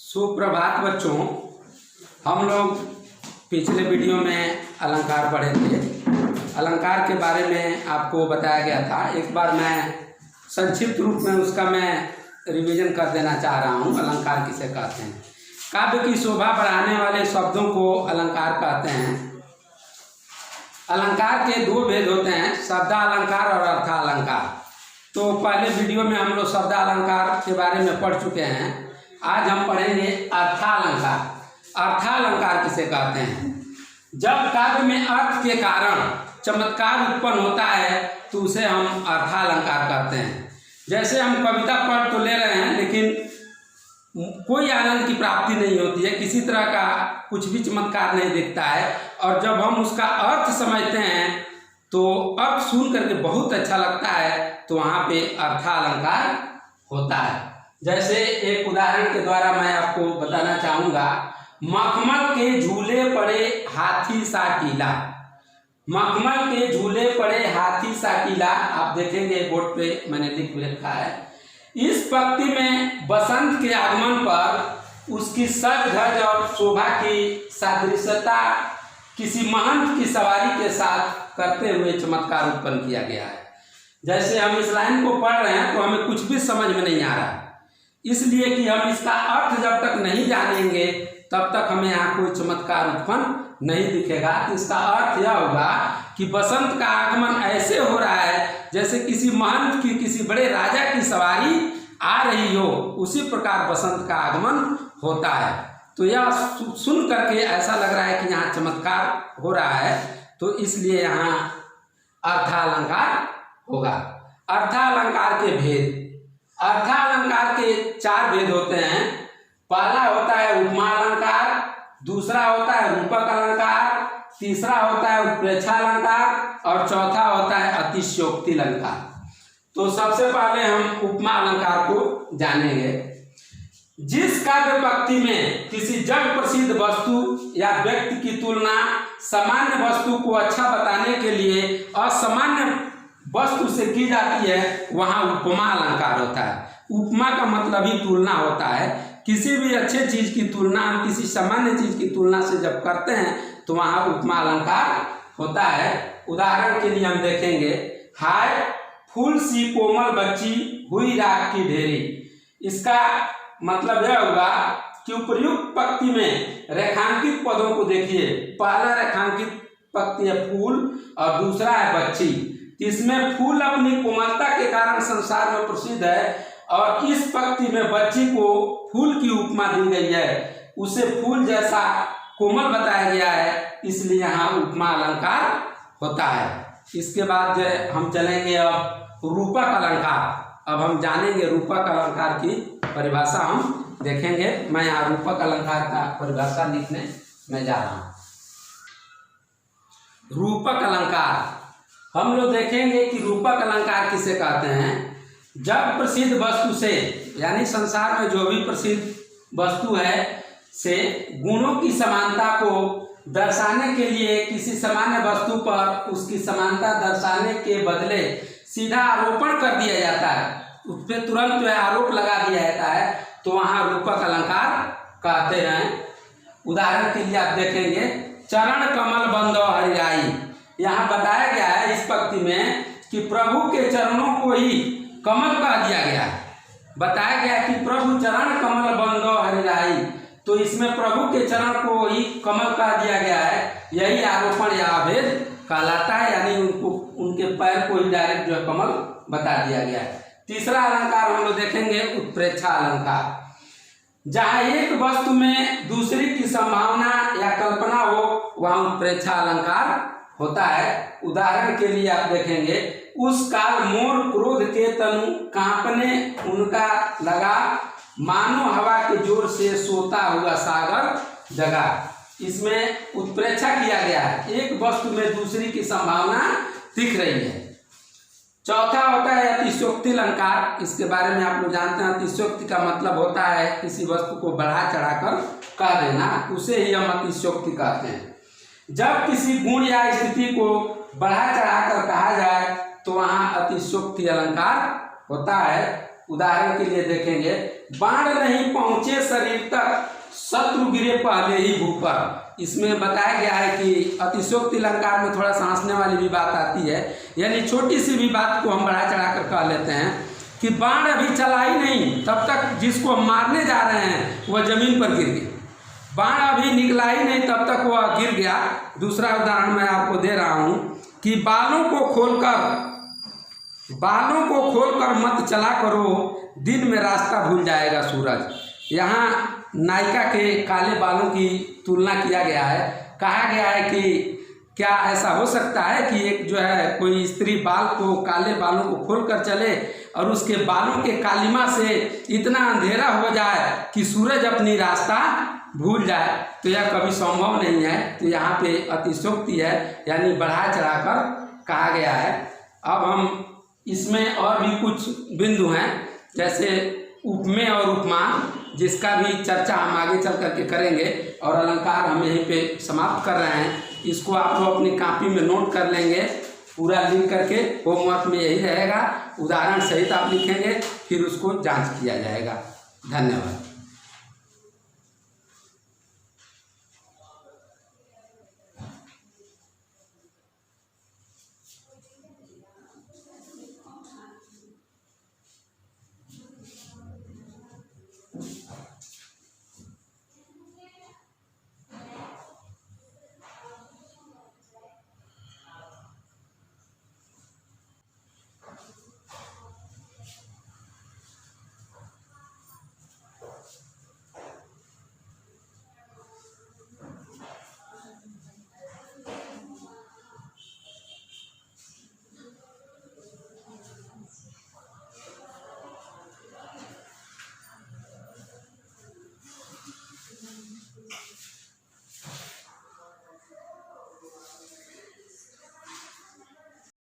सुप्रभात बच्चों। हम लोग पिछले वीडियो में अलंकार पढ़े थे। अलंकार के बारे में आपको बताया गया था। एक बार मैं संक्षिप्त रूप में उसका मैं रिवीजन कर देना चाह रहा हूँ। अलंकार किसे कहते हैं? काव्य की शोभा बढ़ाने वाले शब्दों को अलंकार कहते हैं। अलंकार के दो भेद होते हैं, शब्दालंकार और अर्थालंकार। तो पहले वीडियो में हम लोग शब्दालंकार के बारे में पढ़ चुके हैं। आज हम पढ़ेंगे अर्थालंकार। अर्थालंकार किसे कहते हैं? जब काव्य में अर्थ के कारण चमत्कार उत्पन्न होता है तो उसे हम अर्थालंकार कहते हैं। जैसे हम कविता पढ़ तो ले रहे हैं लेकिन कोई आनंद की प्राप्ति नहीं होती है, किसी तरह का कुछ भी चमत्कार नहीं दिखता है। और जब हम उसका अर्थ समझते हैं तो अर्थ सुन करके बहुत अच्छा लगता है, तो वहाँ पे अर्थालंकार होता है। जैसे एक उदाहरण के द्वारा मैं आपको बताना चाहूँगा। मखमल के झूले पड़े हाथी सा टीला। मखमल के झूले पड़े हाथी सा टीला, आप देखेंगे बोर्ड पे मैंने लिख रखा है। इस पंक्ति में बसंत के आगमन पर उसकी सज धज और शोभा की सादृश्यता किसी महंत की सवारी के साथ करते हुए चमत्कार उत्पन्न किया गया है। जैसे हम इस लाइन को पढ़ रहे हैं तो हमें कुछ भी समझ में नहीं आ रहा, इसलिए कि हम इसका अर्थ जब तक नहीं जानेंगे तब तक हमें यहाँ कोई चमत्कार उत्पन्न नहीं दिखेगा। तो इसका अर्थ यह होगा कि बसंत का आगमन ऐसे हो रहा है जैसे किसी महंत की, किसी बड़े राजा की सवारी आ रही हो, उसी प्रकार बसंत का आगमन होता है। तो यह सुन करके ऐसा लग रहा है कि यहाँ चमत्कार हो रहा है, तो इसलिए यहाँ अर्थालंकार होगा। अर्थालंकार के भेद। अर्थालंकार के चार भेद होते हैं। पहला होता है उपमा अलंकार, दूसरा होता है रूपक अलंकार, तीसरा होता है उत्प्रेक्षा अलंकार और चौथा होता है अतिशयोक्ति अलंकार। तो सबसे पहले हम उपमा अलंकार को जानेंगे। जिस काव्य पंक्ति में किसी जग प्रसिद्ध वस्तु या व्यक्ति की तुलना सामान्य वस्तु को अच्छा बताने के लिए असामान्य वस्तु से की जाती है, वहाँ उपमा अलंकार होता है। उपमा का मतलब ही तुलना होता है। किसी भी अच्छे चीज की तुलना हम किसी सामान्य चीज की तुलना से जब करते हैं तो वहाँ उपमा अलंकार होता है। उदाहरण के लिए हम देखेंगे, हाय फूल सी कोमल बच्ची हुई राख की ढेरी। इसका मतलब यह होगा कि उपर्युक्त पंक्ति में रेखांकित पदों को देखिए। पहला रेखांकित पंक्ति है फूल और दूसरा है बच्ची। इसमें फूल अपनी कोमलता के कारण संसार में प्रसिद्ध है और इस पंक्ति में बच्ची को फूल की उपमा दी गई है, उसे फूल जैसा कोमल बताया गया है, इसलिए यहाँ उपमा अलंकार होता है। इसके बाद हम चलेंगे अब रूपक अलंकार। अब हम जानेंगे रूपक अलंकार की परिभाषा हम देखेंगे। मैं यहाँ रूपक अलंकार का परिभाषा लिखने में जा रहा हूँ। रूपक अलंकार हम लोग देखेंगे कि रूपक अलंकार किसे कहते हैं। जब प्रसिद्ध वस्तु से, यानी संसार में जो भी प्रसिद्ध वस्तु है से गुणों की समानता को दर्शाने के लिए किसी सामान्य वस्तु पर उसकी समानता दर्शाने के बदले सीधा आरोपण कर दिया जाता है, उस पर तुरंत जो है आरोप लगा दिया जाता है, तो वहाँ रूपक अलंकार कहते हैं। उदाहरण के लिए आप देखेंगे, चरण कमल बंदो हरिराई। यहाँ बताया गया है इस पंक्ति में कि प्रभु के चरणों को ही कमल कह दिया गया है। बताया गया कि प्रभु चरण कमल बंदो हरिराई, तो इसमें प्रभु के चरण को ही कमल कह दिया गया है। यही आरोपण या अभेद कहलाता है, यानी उनको उनके पैर को ही डायरेक्ट जो है कमल बता दिया गया है। तीसरा अलंकार हम लोग देखेंगे उत्प्रेक्षा अलंकार। जहाँ एक वस्तु में दूसरी की संभावना या कल्पना हो वहाँ उत्प्रेक्षा अलंकार होता है। उदाहरण के लिए आप देखेंगे, उस काल मोर क्रोध के तनु कांपने उनका लगा, मानो हवा के जोर से सोता हुआ सागर जगा। इसमें उत्प्रेक्षा किया गया है, एक वस्तु में दूसरी की संभावना दिख रही है। चौथा होता है अतिशयोक्ति अलंकार। इसके बारे में आप लोग जानते हैं, अतिशयोक्ति का मतलब होता है किसी वस्तु को बढ़ा चढ़ाकर कह देना, उसे ही हम अतिशयोक्ति कहते हैं। जब किसी गुण या स्थिति को बढ़ा चढ़ाकर कहा जाए तो वहाँ अतिशयोक्ति अलंकार होता है। उदाहरण के लिए देखेंगे, बाण नहीं पहुंचे शरीर तक, शत्रु गिरे पहले ही भूख पर। इसमें बताया गया है कि अतिशयोक्ति अलंकार में थोड़ा सा हंसने वाली भी बात आती है, यानी छोटी सी भी बात को हम बढ़ा चढ़ा कर कह लेते हैं कि बाण अभी चला ही नहीं तब तक जिसको हम मारने जा रहे हैं वह जमीन पर गिर गया, बाण अभी निकला ही नहीं तब तक वह गिर गया। दूसरा उदाहरण मैं आपको दे रहा हूं कि बालों को खोलकर मत चला करो, दिन में रास्ता भूल जाएगा सूरज। यहाँ नायिका के काले बालों की तुलना किया गया है। कहा गया है कि क्या ऐसा हो सकता है कि एक जो है कोई स्त्री काले बालों को खोलकर चले और उसके बालों के कालिमा से इतना अंधेरा हो जाए कि सूरज अपनी रास्ता भूल जाए, तो यह कभी संभव नहीं है। तो यहाँ पे अतिशयोक्ति है, यानी बढ़ा चढ़ाकर कहा गया है। अब हम इसमें और भी कुछ बिंदु हैं, जैसे उपमेय और उपमा, जिसका भी चर्चा हम आगे चल करके करेंगे, और अलंकार हम यहीं पे समाप्त कर रहे हैं। इसको आप लोग अपनी कॉपी में नोट कर लेंगे, पूरा लिख करके होमवर्क में यही रहेगा। उदाहरण सहित आप लिखेंगे, फिर उसको जांच किया जाएगा। धन्यवाद।